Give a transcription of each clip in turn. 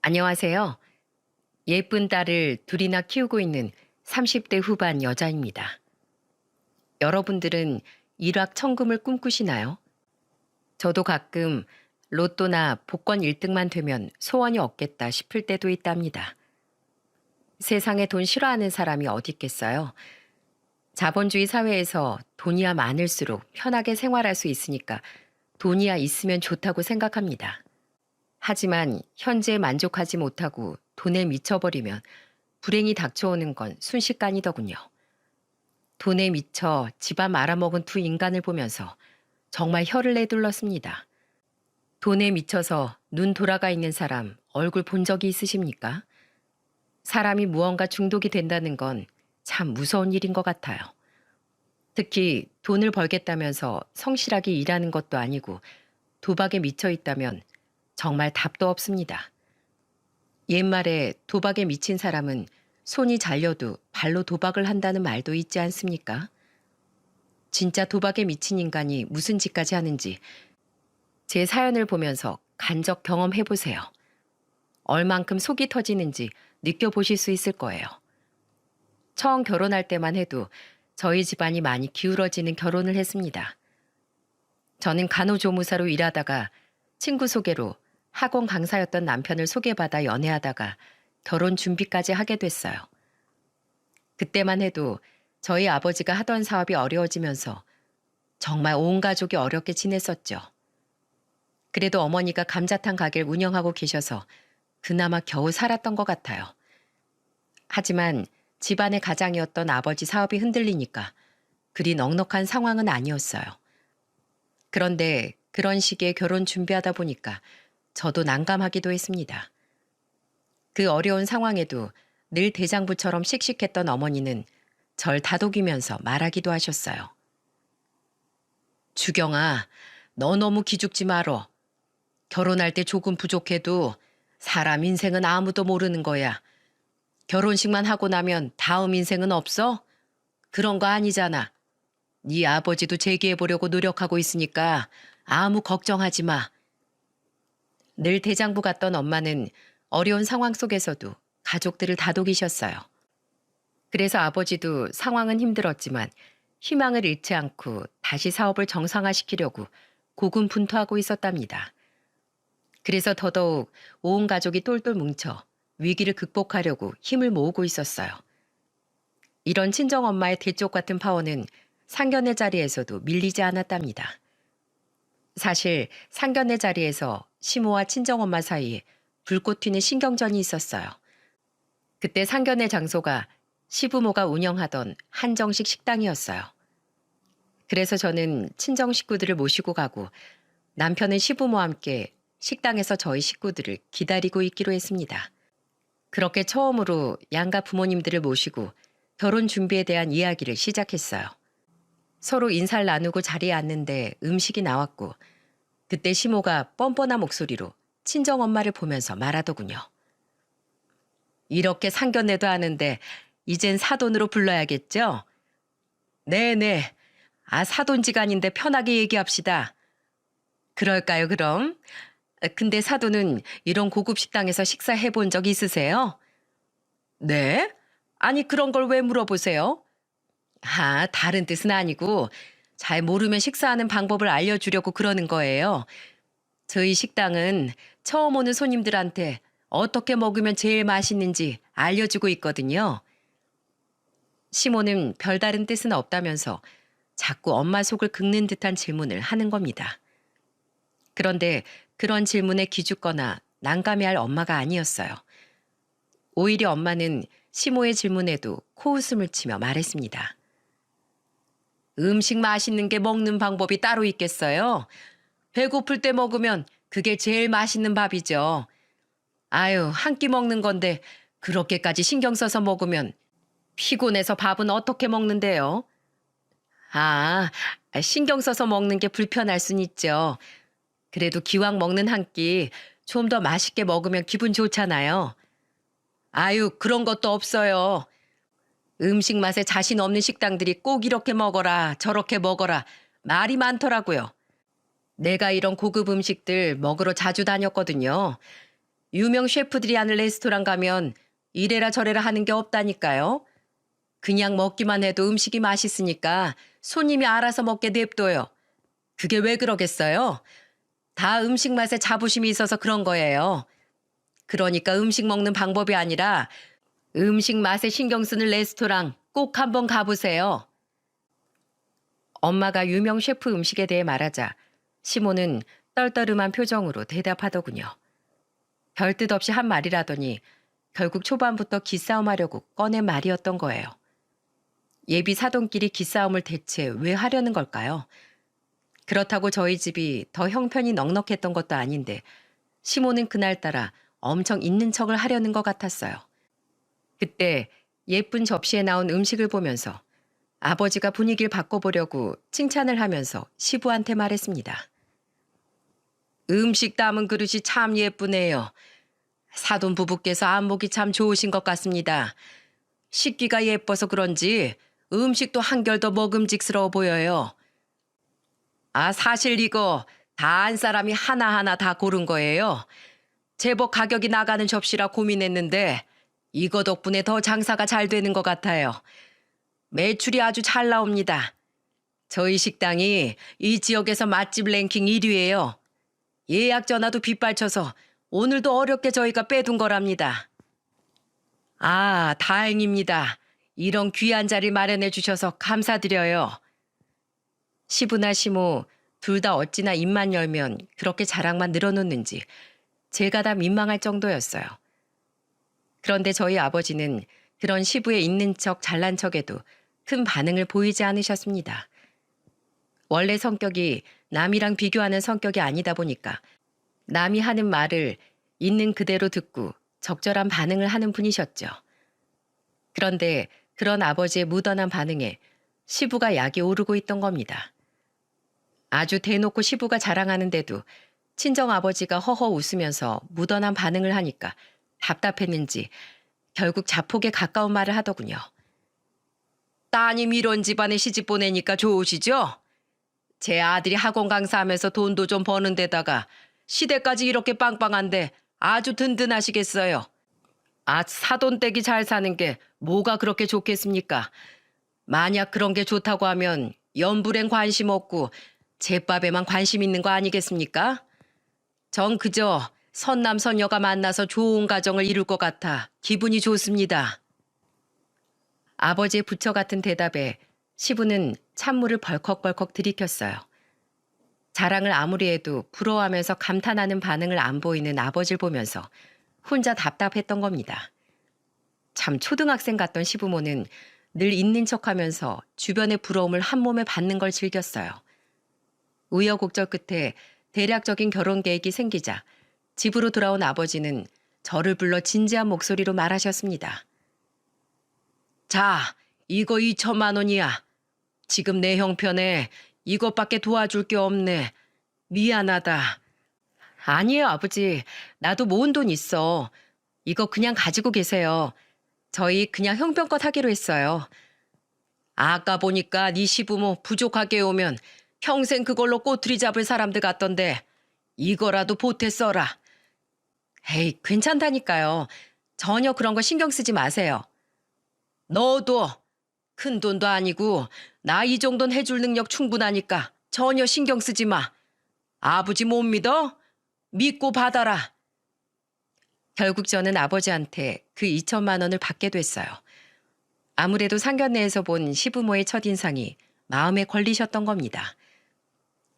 안녕하세요. 예쁜 딸을 둘이나 키우고 있는 30대 후반 여자입니다. 여러분들은 일확천금을 꿈꾸시나요? 저도 가끔 로또나 복권 1등만 되면 소원이 없겠다 싶을 때도 있답니다. 세상에 돈 싫어하는 사람이 어디 있겠어요? 자본주의 사회에서 돈이야 많을수록 편하게 생활할 수 있으니까 돈이야 있으면 좋다고 생각합니다. 하지만 현재에 만족하지 못하고 돈에 미쳐버리면 불행이 닥쳐오는 건 순식간이더군요. 돈에 미쳐 집안 말아먹은 두 인간을 보면서 정말 혀를 내둘렀습니다. 돈에 미쳐서 눈 돌아가 있는 사람 얼굴 본 적이 있으십니까? 사람이 무언가 중독이 된다는 건 참 무서운 일인 것 같아요. 특히 돈을 벌겠다면서 성실하게 일하는 것도 아니고 도박에 미쳐 있다면 정말 답도 없습니다. 옛말에 도박에 미친 사람은 손이 잘려도 발로 도박을 한다는 말도 있지 않습니까? 진짜 도박에 미친 인간이 무슨 짓까지 하는지 제 사연을 보면서 간접 경험해 보세요. 얼만큼 속이 터지는지 느껴보실 수 있을 거예요. 처음 결혼할 때만 해도 저희 집안이 많이 기울어지는 결혼을 했습니다. 저는 간호조무사로 일하다가 친구 소개로 학원 강사였던 남편을 소개받아 연애하다가 결혼 준비까지 하게 됐어요. 그때만 해도 저희 아버지가 하던 사업이 어려워지면서 정말 온 가족이 어렵게 지냈었죠. 그래도 어머니가 감자탕 가게를 운영하고 계셔서 그나마 겨우 살았던 것 같아요. 하지만 집안의 가장이었던 아버지 사업이 흔들리니까 그리 넉넉한 상황은 아니었어요. 그런데 그런 시기에 결혼 준비하다 보니까 저도 난감하기도 했습니다. 그 어려운 상황에도 늘 대장부처럼 씩씩했던 어머니는 절 다독이면서 말하기도 하셨어요. 주경아, 너 너무 기죽지 말어. 결혼할 때 조금 부족해도 사람 인생은 아무도 모르는 거야. 결혼식만 하고 나면 다음 인생은 없어? 그런 거 아니잖아. 네 아버지도 재기해보려고 노력하고 있으니까 아무 걱정하지 마. 늘 대장부 같던 엄마는 어려운 상황 속에서도 가족들을 다독이셨어요. 그래서 아버지도 상황은 힘들었지만 희망을 잃지 않고 다시 사업을 정상화시키려고 고군분투하고 있었답니다. 그래서 더더욱 온 가족이 똘똘 뭉쳐 위기를 극복하려고 힘을 모으고 있었어요. 이런 친정엄마의 대쪽 같은 파워는 상견례 자리에서도 밀리지 않았답니다. 사실 상견례 자리에서 시모와 친정엄마 사이에 불꽃 튀는 신경전이 있었어요. 그때 상견례 장소가 시부모가 운영하던 한정식 식당이었어요. 그래서 저는 친정 식구들을 모시고 가고 남편은 시부모와 함께 식당에서 저희 식구들을 기다리고 있기로 했습니다. 그렇게 처음으로 양가 부모님들을 모시고 결혼 준비에 대한 이야기를 시작했어요. 서로 인사를 나누고 자리에 앉는데 음식이 나왔고 그때 시모가 뻔뻔한 목소리로 친정엄마를 보면서 말하더군요. 이렇게 상견례도 하는데 이젠 사돈으로 불러야겠죠? 네네. 아, 사돈지간인데 편하게 얘기합시다. 그럴까요, 그럼? 근데 사돈은 이런 고급 식당에서 식사해 본 적 있으세요? 네? 아니, 그런 걸 왜 물어보세요? 아, 다른 뜻은 아니고 잘 모르면 식사하는 방법을 알려주려고 그러는 거예요. 저희 식당은 처음 오는 손님들한테 어떻게 먹으면 제일 맛있는지 알려주고 있거든요. 시모는 별다른 뜻은 없다면서 자꾸 엄마 속을 긁는 듯한 질문을 하는 겁니다. 그런데 그런 질문에 기죽거나 난감해할 엄마가 아니었어요. 오히려 엄마는 시모의 질문에도 코웃음을 치며 말했습니다. 음식 맛있는 게 먹는 방법이 따로 있겠어요? 배고플 때 먹으면 그게 제일 맛있는 밥이죠. 아유, 한 끼 먹는 건데 그렇게까지 신경 써서 먹으면 피곤해서 밥은 어떻게 먹는데요? 아, 신경 써서 먹는 게 불편할 순 있죠. 그래도 기왕 먹는 한 끼 좀 더 맛있게 먹으면 기분 좋잖아요. 아유, 그런 것도 없어요. 음식 맛에 자신 없는 식당들이 꼭 이렇게 먹어라, 저렇게 먹어라 말이 많더라고요. 내가 이런 고급 음식들 먹으러 자주 다녔거든요. 유명 셰프들이 하는 레스토랑 가면 이래라 저래라 하는 게 없다니까요. 그냥 먹기만 해도 음식이 맛있으니까 손님이 알아서 먹게 냅둬요. 그게 왜 그러겠어요? 다 음식 맛에 자부심이 있어서 그런 거예요. 그러니까 음식 먹는 방법이 아니라 음식 맛에 신경 쓰는 레스토랑 꼭 한번 가보세요. 엄마가 유명 셰프 음식에 대해 말하자 시모는 떨떠름한 표정으로 대답하더군요. 별뜻 없이 한 말이라더니 결국 초반부터 기싸움하려고 꺼낸 말이었던 거예요. 예비 사돈끼리 기싸움을 대체 왜 하려는 걸까요? 그렇다고 저희 집이 더 형편이 넉넉했던 것도 아닌데 시모는 그날따라 엄청 있는 척을 하려는 것 같았어요. 그때 예쁜 접시에 나온 음식을 보면서 아버지가 분위기를 바꿔보려고 칭찬을 하면서 시부한테 말했습니다. 음식 담은 그릇이 참 예쁘네요. 사돈 부부께서 안목이 참 좋으신 것 같습니다. 식기가 예뻐서 그런지 음식도 한결 더 먹음직스러워 보여요. 아, 사실 이거 다 한 사람이 하나하나 다 고른 거예요. 제법 가격이 나가는 접시라 고민했는데 이거 덕분에 더 장사가 잘 되는 것 같아요. 매출이 아주 잘 나옵니다. 저희 식당이 이 지역에서 맛집 랭킹 1위예요. 예약 전화도 빗발쳐서 오늘도 어렵게 저희가 빼둔 거랍니다. 아, 다행입니다. 이런 귀한 자리 마련해 주셔서 감사드려요. 시부나 시모 둘 다 어찌나 입만 열면 그렇게 자랑만 늘어놓는지 제가 다 민망할 정도였어요. 그런데 저희 아버지는 그런 시부의 있는 척 잘난 척에도 큰 반응을 보이지 않으셨습니다. 원래 성격이 남이랑 비교하는 성격이 아니다 보니까 남이 하는 말을 있는 그대로 듣고 적절한 반응을 하는 분이셨죠. 그런데 그런 아버지의 무던한 반응에 시부가 약이 오르고 있던 겁니다. 아주 대놓고 시부가 자랑하는데도 친정아버지가 허허 웃으면서 무던한 반응을 하니까 답답했는지 결국 자폭에 가까운 말을 하더군요. 따님 이런 집안에 시집 보내니까 좋으시죠? 제 아들이 학원 강사하면서 돈도 좀 버는 데다가 시댁까지 이렇게 빵빵한데 아주 든든하시겠어요. 아, 사돈댁이 잘 사는 게 뭐가 그렇게 좋겠습니까? 만약 그런 게 좋다고 하면 연불엔 관심 없고 제밥에만 관심 있는 거 아니겠습니까? 전 그저 선남 선녀가 만나서 좋은 가정을 이룰 것 같아 기분이 좋습니다. 아버지의 부처 같은 대답에 시부는 찬물을 벌컥벌컥 들이켰어요. 자랑을 아무리 해도 부러워하면서 감탄하는 반응을 안 보이는 아버지를 보면서 혼자 답답했던 겁니다. 참 초등학생 같던 시부모는 늘 있는 척하면서 주변의 부러움을 한 몸에 받는 걸 즐겼어요. 우여곡절 끝에 대략적인 결혼 계획이 생기자 집으로 돌아온 아버지는 저를 불러 진지한 목소리로 말하셨습니다. 자, 이거 2천만 원이야. 지금 내 형편에 이것밖에 도와줄 게 없네. 미안하다. 아니에요, 아버지. 나도 모은 돈 있어. 이거 그냥 가지고 계세요. 저희 그냥 형편껏 하기로 했어요. 아까 보니까 네 시부모 부족하게 오면 평생 그걸로 꼬투리 잡을 사람들 같던데 이거라도 보태 써라. 에이, 괜찮다니까요. 전혀 그런 거 신경 쓰지 마세요. 너도 큰 돈도 아니고 나 이 정도는 해줄 능력 충분하니까 전혀 신경 쓰지 마. 아버지 못 믿어? 믿고 받아라. 결국 저는 아버지한테 그 2천만 원을 받게 됐어요. 아무래도 상견례에서 본 시부모의 첫인상이 마음에 걸리셨던 겁니다.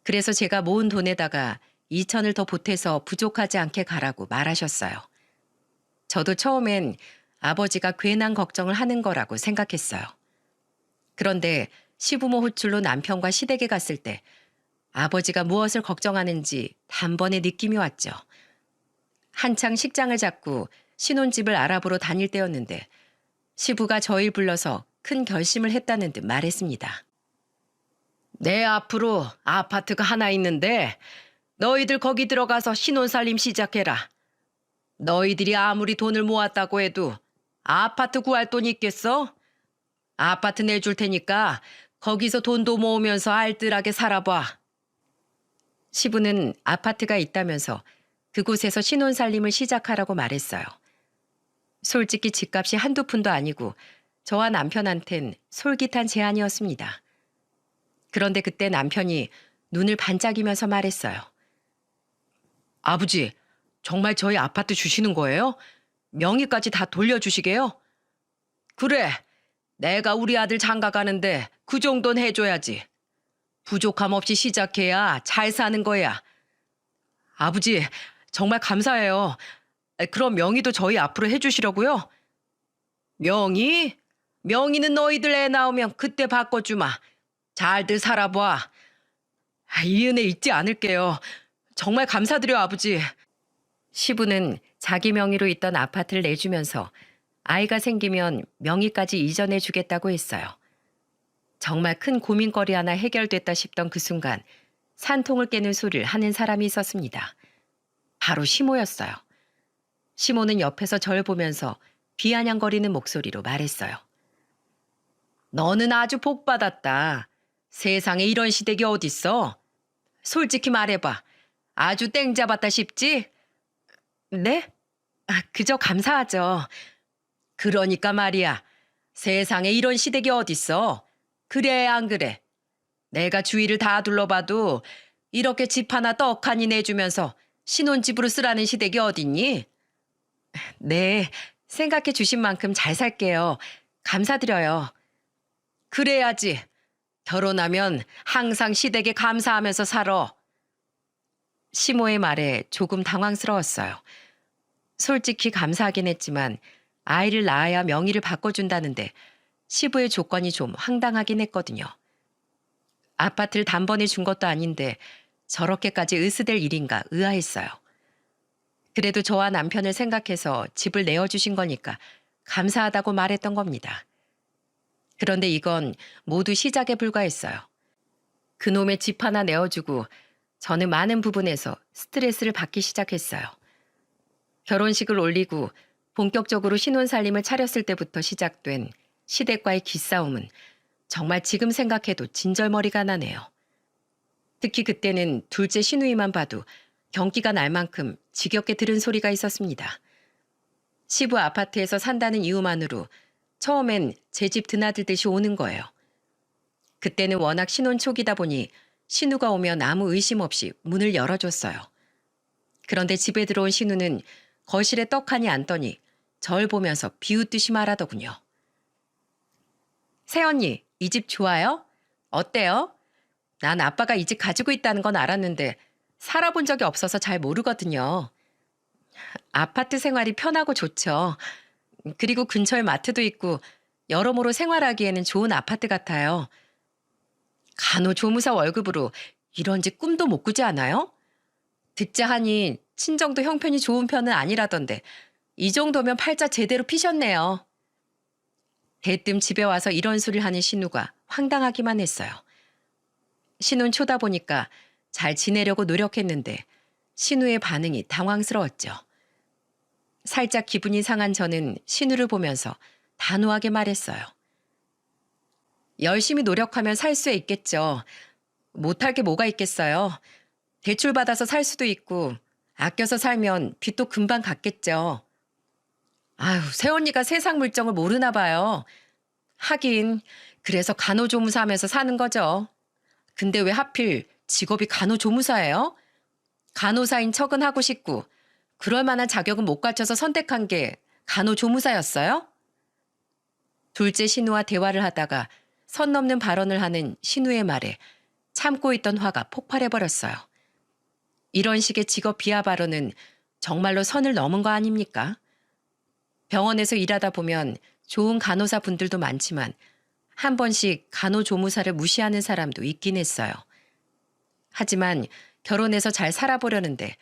그래서 제가 모은 돈에다가 2천을 더 보태서 부족하지 않게 가라고 말하셨어요. 저도 처음엔 아버지가 괜한 걱정을 하는 거라고 생각했어요. 그런데 시부모 호출로 남편과 시댁에 갔을 때 아버지가 무엇을 걱정하는지 단번에 느낌이 왔죠. 한창 식장을 잡고 신혼집을 알아보러 다닐 때였는데 시부가 저희 불러서 큰 결심을 했다는 듯 말했습니다. 내 앞으로 아파트가 하나 있는데 너희들 거기 들어가서 신혼살림 시작해라. 너희들이 아무리 돈을 모았다고 해도 아파트 구할 돈이 있겠어? 아파트 내줄 테니까 거기서 돈도 모으면서 알뜰하게 살아봐. 시부는 아파트가 있다면서 그곳에서 신혼살림을 시작하라고 말했어요. 솔직히 집값이 한두 푼도 아니고 저와 남편한텐 솔깃한 제안이었습니다. 그런데 그때 남편이 눈을 반짝이면서 말했어요. 아버지, 정말 저희 아파트 주시는 거예요? 명의까지 다 돌려주시게요? 그래, 내가 우리 아들 장가 가는데 그 정도는 해줘야지. 부족함 없이 시작해야 잘 사는 거야. 아버지, 정말 감사해요. 그럼 명의도 저희 앞으로 해주시려고요? 명의? 명의는 너희들 애 나오면 그때 바꿔주마. 잘들 살아봐. 이 은혜 잊지 않을게요. 정말 감사드려, 아버지. 시부는 자기 명의로 있던 아파트를 내주면서 아이가 생기면 명의까지 이전해 주겠다고 했어요. 정말 큰 고민거리 하나 해결됐다 싶던 그 순간 산통을 깨는 소리를 하는 사람이 있었습니다. 바로 시모였어요. 시모는 옆에서 절 보면서 비아냥거리는 목소리로 말했어요. 너는 아주 복받았다. 세상에 이런 시댁이 어딨어? 솔직히 말해봐. 아주 땡 잡았다 싶지? 네? 그저 감사하죠. 그러니까 말이야. 세상에 이런 시댁이 어딨어? 그래 안 그래? 내가 주위를 다 둘러봐도 이렇게 집 하나 떡하니 내주면서 신혼집으로 쓰라는 시댁이 어딨니? 네, 생각해 주신 만큼 잘 살게요. 감사드려요. 그래야지. 결혼하면 항상 시댁에 감사하면서 살아. 시모의 말에 조금 당황스러웠어요. 솔직히 감사하긴 했지만 아이를 낳아야 명의를 바꿔준다는데 시부의 조건이 좀 황당하긴 했거든요. 아파트를 단번에 준 것도 아닌데 저렇게까지 으스댈 일인가 의아했어요. 그래도 저와 남편을 생각해서 집을 내어주신 거니까 감사하다고 말했던 겁니다. 그런데 이건 모두 시작에 불과했어요. 그놈의 집 하나 내어주고 저는 많은 부분에서 스트레스를 받기 시작했어요. 결혼식을 올리고 본격적으로 신혼살림을 차렸을 때부터 시작된 시댁과의 기싸움은 정말 지금 생각해도 진절머리가 나네요. 특히 그때는 둘째 시누이만 봐도 경기가 날 만큼 지겹게 들은 소리가 있었습니다. 시부 아파트에서 산다는 이유만으로 처음엔 제 집 드나들듯이 오는 거예요. 그때는 워낙 신혼 초기다 보니 신우가 오면 아무 의심 없이 문을 열어줬어요. 그런데 집에 들어온 신우는 거실에 떡하니 앉더니 절 보면서 비웃듯이 말하더군요. 새언니, 이 집 좋아요? 어때요? 난 아빠가 이 집 가지고 있다는 건 알았는데 살아본 적이 없어서 잘 모르거든요. 아파트 생활이 편하고 좋죠. 그리고 근처에 마트도 있고 여러모로 생활하기에는 좋은 아파트 같아요. 간호조무사 월급으로 이런 집 꿈도 못 꾸지 않아요? 듣자 하니 친정도 형편이 좋은 편은 아니라던데 이 정도면 팔자 제대로 피셨네요. 대뜸 집에 와서 이런 소리를 하는 신우가 황당하기만 했어요. 신혼 초다 보니까 잘 지내려고 노력했는데 신우의 반응이 당황스러웠죠. 살짝 기분이 상한 저는 신우를 보면서 단호하게 말했어요. 열심히 노력하면 살 수 있겠죠. 못할 게 뭐가 있겠어요. 대출 받아서 살 수도 있고 아껴서 살면 빚도 금방 갚겠죠. 아유, 새언니가 세상 물정을 모르나 봐요. 하긴 그래서 간호조무사 하면서 사는 거죠. 근데 왜 하필 직업이 간호조무사예요? 간호사인 척은 하고 싶고 그럴 만한 자격은 못 갖춰서 선택한 게 간호조무사였어요? 둘째 신우와 대화를 하다가 선 넘는 발언을 하는 신우의 말에 참고 있던 화가 폭발해버렸어요. 이런 식의 직업 비하 발언은 정말로 선을 넘은 거 아닙니까? 병원에서 일하다 보면 좋은 간호사 분들도 많지만 한 번씩 간호조무사를 무시하는 사람도 있긴 했어요. 하지만 결혼해서 잘 살아보려는데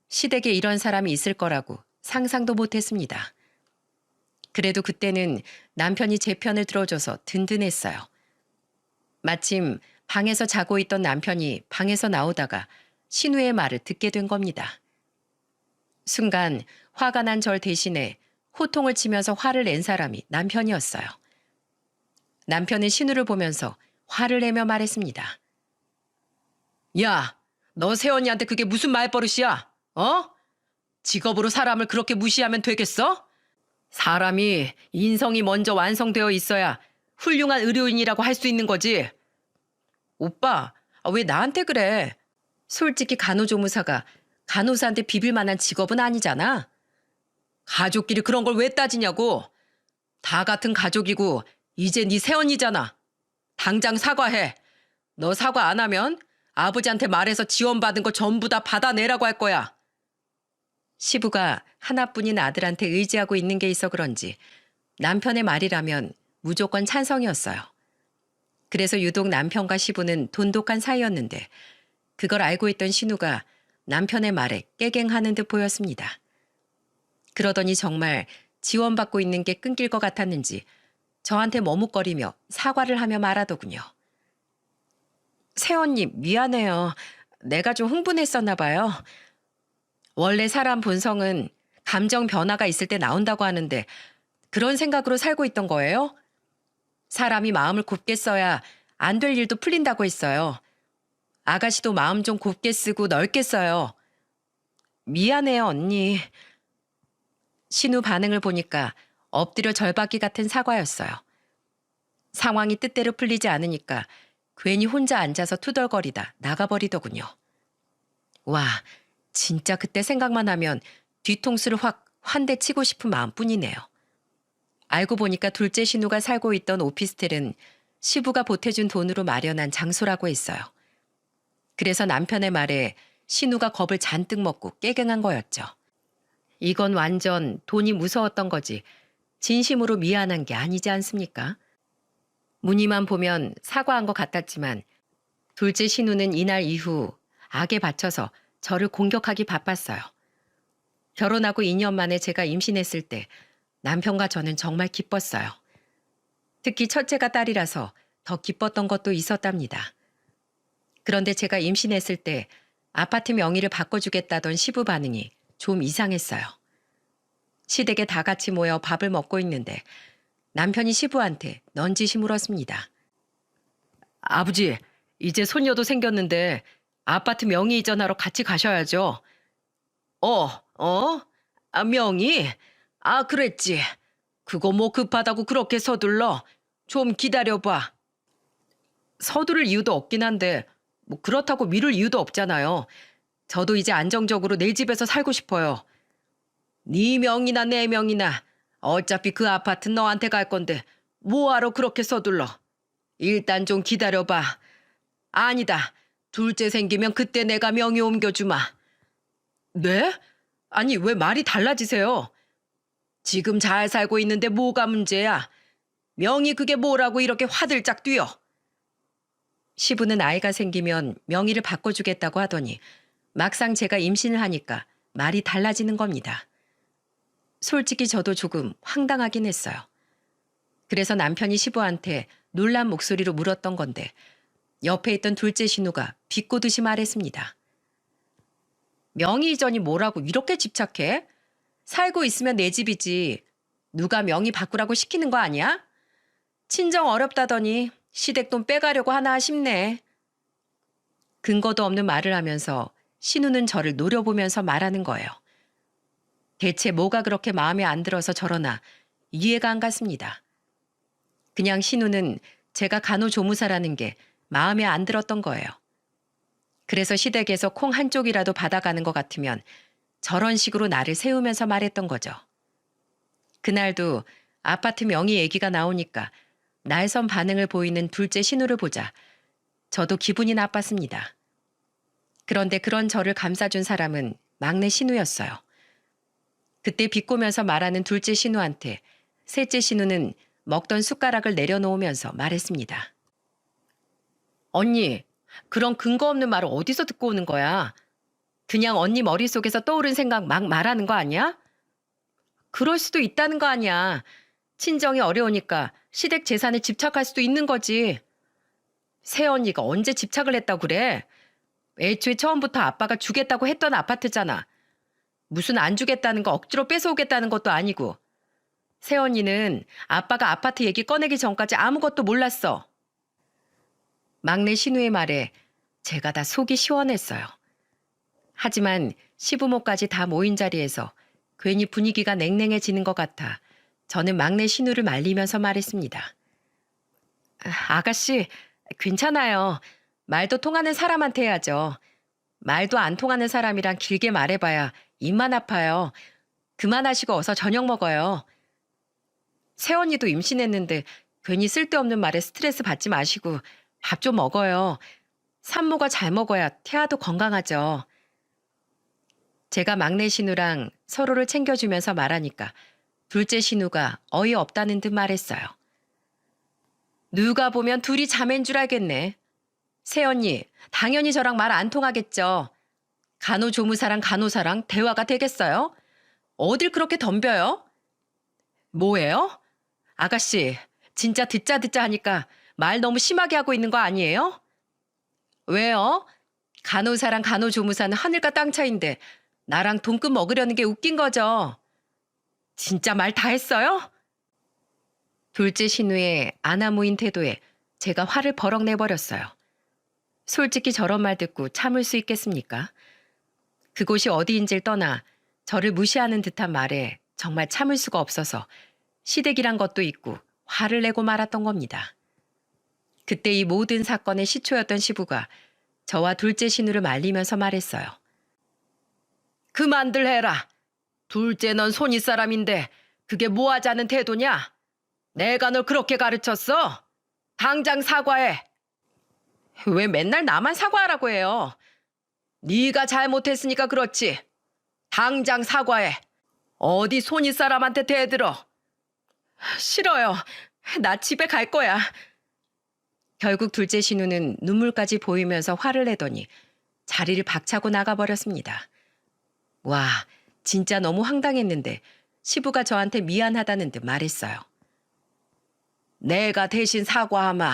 시댁에 이런 사람이 있을 거라고 상상도 못했습니다. 그래도 그때는 남편이 제 편을 들어줘서 든든했어요. 마침 방에서 자고 있던 남편이 방에서 나오다가 신우의 말을 듣게 된 겁니다. 순간 화가 난 절 대신에 호통을 치면서 화를 낸 사람이 남편이었어요. 남편은 신우를 보면서 화를 내며 말했습니다. 야, 너 새언니한테 그게 무슨 말버릇이야? 어? 직업으로 사람을 그렇게 무시하면 되겠어? 사람이 인성이 먼저 완성되어 있어야 훌륭한 의료인이라고 할 수 있는 거지. 오빠, 왜 나한테 그래? 솔직히 간호조무사가 간호사한테 비빌 만한 직업은 아니잖아. 가족끼리 그런 걸 왜 따지냐고. 다 같은 가족이고 이제 네 새언니잖아. 당장 사과해. 너 사과 안 하면 아버지한테 말해서 지원받은 거 전부 다 받아내라고 할 거야. 시부가 하나뿐인 아들한테 의지하고 있는 게 있어 그런지 남편의 말이라면 무조건 찬성이었어요. 그래서 유독 남편과 시부는 돈독한 사이였는데 그걸 알고 있던 신우가 남편의 말에 깨갱하는 듯 보였습니다. 그러더니 정말 지원받고 있는 게 끊길 것 같았는지 저한테 머뭇거리며 사과를 하며 말하더군요. 새언니 미안해요. 내가 좀 흥분했었나 봐요. 원래 사람 본성은 감정 변화가 있을 때 나온다고 하는데 그런 생각으로 살고 있던 거예요? 사람이 마음을 곱게 써야 안 될 일도 풀린다고 했어요. 아가씨도 마음 좀 곱게 쓰고 넓게 써요. 미안해요, 언니. 신우 반응을 보니까 엎드려 절받기 같은 사과였어요. 상황이 뜻대로 풀리지 않으니까 괜히 혼자 앉아서 투덜거리다 나가버리더군요. 와, 진짜 그때 생각만 하면 뒤통수를 확 한 대 치고 싶은 마음뿐이네요. 알고 보니까 둘째 신우가 살고 있던 오피스텔은 시부가 보태준 돈으로 마련한 장소라고 했어요. 그래서 남편의 말에 신우가 겁을 잔뜩 먹고 깨갱한 거였죠. 이건 완전 돈이 무서웠던 거지 진심으로 미안한 게 아니지 않습니까? 무늬만 보면 사과한 것 같았지만 둘째 신우는 이날 이후 악에 받쳐서 저를 공격하기 바빴어요. 결혼하고 2년 만에 제가 임신했을 때 남편과 저는 정말 기뻤어요. 특히 첫째가 딸이라서 더 기뻤던 것도 있었답니다. 그런데 제가 임신했을 때 아파트 명의를 바꿔주겠다던 시부 반응이 좀 이상했어요. 시댁에 다 같이 모여 밥을 먹고 있는데 남편이 시부한테 넌지시 물었습니다. 아버지, 이제 손녀도 생겼는데 아파트 명의 이전하러 같이 가셔야죠. 명의? 그랬지. 그거 뭐 급하다고 그렇게 서둘러. 좀 기다려봐. 서두를 이유도 없긴 한데 뭐 그렇다고 미룰 이유도 없잖아요. 저도 이제 안정적으로 내 집에서 살고 싶어요. 네 명이나 내 명이나 어차피 그 아파트 너한테 갈 건데 뭐하러 그렇게 서둘러. 일단 좀 기다려봐. 아니다. 둘째 생기면 그때 내가 명의 옮겨주마. 네? 아니 왜 말이 달라지세요? 지금 잘 살고 있는데 뭐가 문제야? 명의 그게 뭐라고 이렇게 화들짝 뛰어? 시부는 아이가 생기면 명의를 바꿔주겠다고 하더니 막상 제가 임신을 하니까 말이 달라지는 겁니다. 솔직히 저도 조금 황당하긴 했어요. 그래서 남편이 시부한테 놀란 목소리로 물었던 건데 옆에 있던 둘째 신우가 비꼬듯이 말했습니다. 명의 이전이 뭐라고 이렇게 집착해? 살고 있으면 내 집이지. 누가 명의 바꾸라고 시키는 거 아니야? 친정 어렵다더니 시댁 돈 빼가려고 하나 싶네. 근거도 없는 말을 하면서 신우는 저를 노려보면서 말하는 거예요. 대체 뭐가 그렇게 마음에 안 들어서 저러나 이해가 안 갔습니다. 그냥 신우는 제가 간호조무사라는 게 마음에 안 들었던 거예요. 그래서 시댁에서 콩 한 쪽이라도 받아가는 것 같으면 저런 식으로 나를 세우면서 말했던 거죠. 그날도 아파트 명의 얘기가 나오니까 날선 반응을 보이는 둘째 신우를 보자 저도 기분이 나빴습니다. 그런데 그런 저를 감싸준 사람은 막내 신우였어요. 그때 비꼬면서 말하는 둘째 신우한테 셋째 신우는 먹던 숟가락을 내려놓으면서 말했습니다. 언니, 그런 근거 없는 말을 어디서 듣고 오는 거야? 그냥 언니 머릿속에서 떠오른 생각 막 말하는 거 아니야? 그럴 수도 있다는 거 아니야. 친정이 어려우니까 시댁 재산에 집착할 수도 있는 거지. 새언니가 언제 집착을 했다고 그래? 애초에 처음부터 아빠가 주겠다고 했던 아파트잖아. 무슨 안 주겠다는 거 억지로 뺏어오겠다는 것도 아니고. 새언니는 아빠가 아파트 얘기 꺼내기 전까지 아무것도 몰랐어. 막내 신우의 말에 제가 다 속이 시원했어요. 하지만 시부모까지 다 모인 자리에서 괜히 분위기가 냉랭해지는 것 같아 저는 막내 신우를 말리면서 말했습니다. 아가씨, 괜찮아요. 말도 통하는 사람한테 해야죠. 말도 안 통하는 사람이랑 길게 말해봐야 입만 아파요. 그만하시고 어서 저녁 먹어요. 새언니도 임신했는데 괜히 쓸데없는 말에 스트레스 받지 마시고 밥 좀 먹어요. 산모가 잘 먹어야 태아도 건강하죠. 제가 막내 신우랑 서로를 챙겨주면서 말하니까 둘째 신우가 어이없다는 듯 말했어요. 누가 보면 둘이 자매인 줄 알겠네. 새언니, 당연히 저랑 말 안 통하겠죠. 간호조무사랑 간호사랑 대화가 되겠어요? 어딜 그렇게 덤벼요? 뭐예요? 아가씨, 진짜 듣자 하니까 말 너무 심하게 하고 있는 거 아니에요? 왜요? 간호사랑 간호조무사는 하늘과 땅 차이인데 나랑 돈끝 먹으려는 게 웃긴 거죠. 진짜 말 다 했어요? 둘째 신우의 아나무인 태도에 제가 화를 버럭 내버렸어요. 솔직히 저런 말 듣고 참을 수 있겠습니까? 그곳이 어디인지를 떠나 저를 무시하는 듯한 말에 정말 참을 수가 없어서 시댁이란 것도 있고 화를 내고 말았던 겁니다. 그때 이 모든 사건의 시초였던 시부가 저와 둘째 신우를 말리면서 말했어요. 그만들 해라. 둘째 넌 손윗사람인데 그게 뭐 하자는 태도냐? 내가 널 그렇게 가르쳤어? 당장 사과해. 왜 맨날 나만 사과하라고 해요? 네가 잘못했으니까 그렇지. 당장 사과해. 어디 손윗사람한테 대들어. 싫어요. 나 집에 갈 거야. 결국 둘째 신우는 눈물까지 보이면서 화를 내더니 자리를 박차고 나가버렸습니다. 와, 진짜 너무 황당했는데 시부가 저한테 미안하다는 듯 말했어요. 내가 대신 사과하마.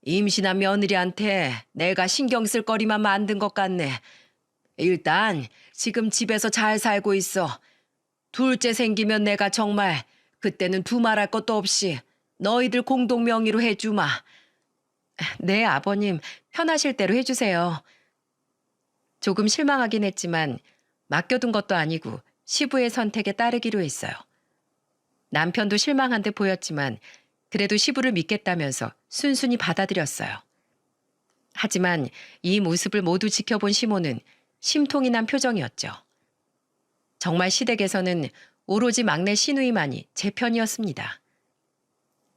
임신한 며느리한테 내가 신경 쓸 거리만 만든 것 같네. 일단 지금 집에서 잘 살고 있어. 둘째 생기면 내가 정말 그때는 두말할 것도 없이 너희들 공동 명의로 해주마. 네, 아버님. 편하실 대로 해주세요. 조금 실망하긴 했지만 맡겨둔 것도 아니고 시부의 선택에 따르기로 했어요. 남편도 실망한 듯 보였지만 그래도 시부를 믿겠다면서 순순히 받아들였어요. 하지만 이 모습을 모두 지켜본 시모는 심통이 난 표정이었죠. 정말 시댁에서는 오로지 막내 시누이만이 제 편이었습니다.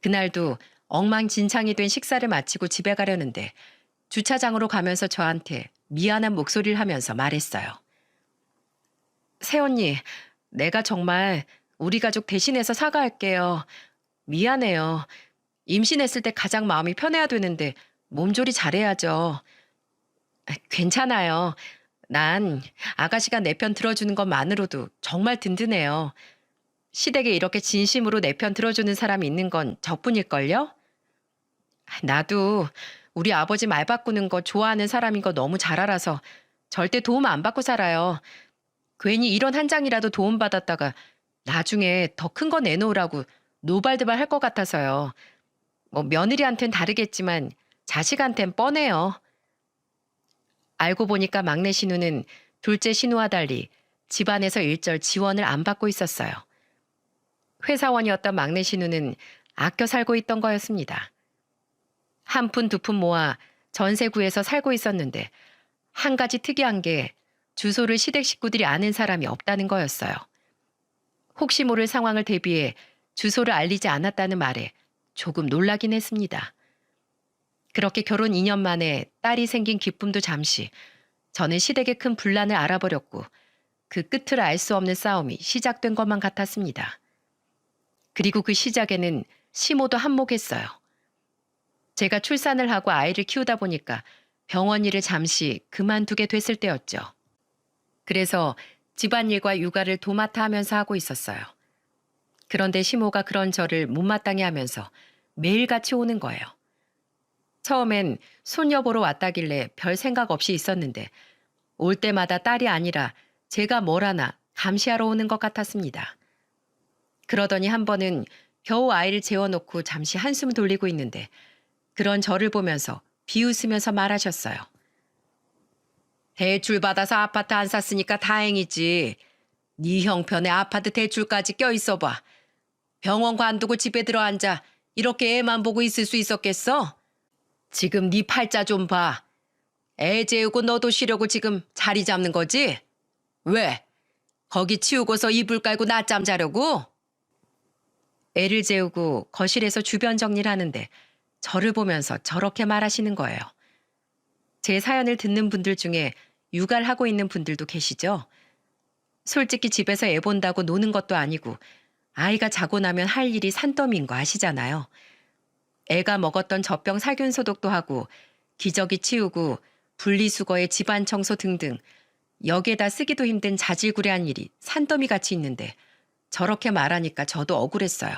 그날도 엉망진창이 된 식사를 마치고 집에 가려는데 주차장으로 가면서 저한테 미안한 목소리를 하면서 말했어요. 새언니, 내가 정말 우리 가족 대신해서 사과할게요. 미안해요. 임신했을 때 가장 마음이 편해야 되는데 몸조리 잘해야죠. 괜찮아요. 난 아가씨가 내 편 들어주는 것만으로도 정말 든든해요. 시댁에 이렇게 진심으로 내 편 들어주는 사람이 있는 건 저뿐일걸요? 나도 우리 아버지 말 바꾸는 거 좋아하는 사람인 거 너무 잘 알아서 절대 도움 안 받고 살아요. 괜히 이런 한 장이라도 도움받았다가 나중에 더 큰 거 내놓으라고 노발대발 할 것 같아서요. 뭐 며느리한텐 다르겠지만 자식한텐 뻔해요. 알고 보니까 막내 신우는 둘째 신우와 달리 집안에서 일절 지원을 안 받고 있었어요. 회사원이었던 막내 신우는 아껴 살고 있던 거였습니다. 한 푼 두 푼 모아 전세 구해서 살고 있었는데 한 가지 특이한 게 주소를 시댁 식구들이 아는 사람이 없다는 거였어요. 혹시 모를 상황을 대비해 주소를 알리지 않았다는 말에 조금 놀라긴 했습니다. 그렇게 결혼 2년 만에 딸이 생긴 기쁨도 잠시 저는 시댁의 큰 분란을 알아버렸고 그 끝을 알 수 없는 싸움이 시작된 것만 같았습니다. 그리고 그 시작에는 시모도 한몫했어요. 제가 출산을 하고 아이를 키우다 보니까 병원 일을 잠시 그만두게 됐을 때였죠. 그래서 집안일과 육아를 도맡아 하면서 하고 있었어요. 그런데 시모가 그런 저를 못마땅해 하면서 매일같이 오는 거예요. 처음엔 손녀 보러 왔다길래 별 생각 없이 있었는데 올 때마다 딸이 아니라 제가 뭘 하나 감시하러 오는 것 같았습니다. 그러더니 한 번은 겨우 아이를 재워놓고 잠시 한숨 돌리고 있는데 그런 저를 보면서 비웃으면서 말하셨어요. 대출 받아서 아파트 안 샀으니까 다행이지. 네 형편에 아파트 대출까지 껴있어 봐. 병원 관두고 집에 들어앉아 이렇게 애만 보고 있을 수 있었겠어? 지금 네 팔자 좀 봐. 애 재우고 너도 쉬려고 지금 자리 잡는 거지? 왜? 거기 치우고서 이불 깔고 낮잠 자려고? 애를 재우고 거실에서 주변 정리를 하는데 저를 보면서 저렇게 말하시는 거예요. 제 사연을 듣는 분들 중에 육아를 하고 있는 분들도 계시죠? 솔직히 집에서 애 본다고 노는 것도 아니고 아이가 자고 나면 할 일이 산더미인 거 아시잖아요. 애가 먹었던 젖병 살균 소독도 하고 기저귀 치우고 분리수거에 집안 청소 등등 여기에다 쓰기도 힘든 자질구레한 일이 산더미같이 있는데 저렇게 말하니까 저도 억울했어요.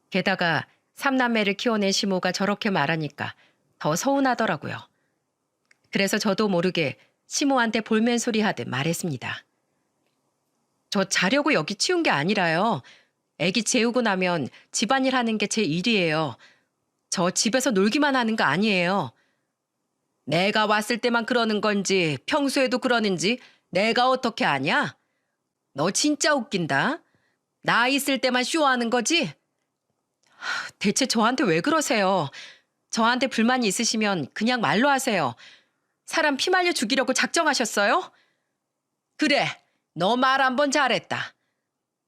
게다가 삼남매를 키워낸 시모가 저렇게 말하니까 더 서운하더라고요. 그래서 저도 모르게 시모한테 볼멘소리 하듯 말했습니다. 저 자려고 여기 치운 게 아니라요. 애기 재우고 나면 집안일 하는 게 제 일이에요. 저 집에서 놀기만 하는 거 아니에요. 내가 왔을 때만 그러는 건지 평소에도 그러는지 내가 어떻게 아냐? 너 진짜 웃긴다. 나 있을 때만 쇼하는 거지? 대체 저한테 왜 그러세요? 저한테 불만이 있으시면 그냥 말로 하세요. 사람 피말려 죽이려고 작정하셨어요? 그래, 너 말 한 번 잘했다.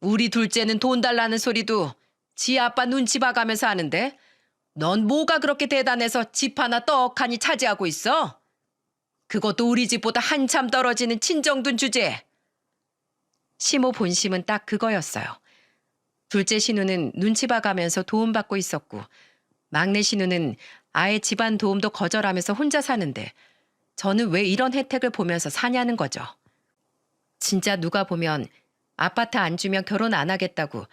우리 둘째는 돈 달라는 소리도 지 아빠 눈치 봐가면서 하는데 넌 뭐가 그렇게 대단해서 집 하나 떡하니 차지하고 있어? 그것도 우리 집보다 한참 떨어지는 친정돈 주제. 시모 본심은 딱 그거였어요. 둘째 신우는 눈치 봐가면서 도움받고 있었고 막내 신우는 아예 집안 도움도 거절하면서 혼자 사는데 저는 왜 이런 혜택을 보면서 사냐는 거죠. 진짜 누가 보면 아파트 안 주면 결혼 안 하겠다고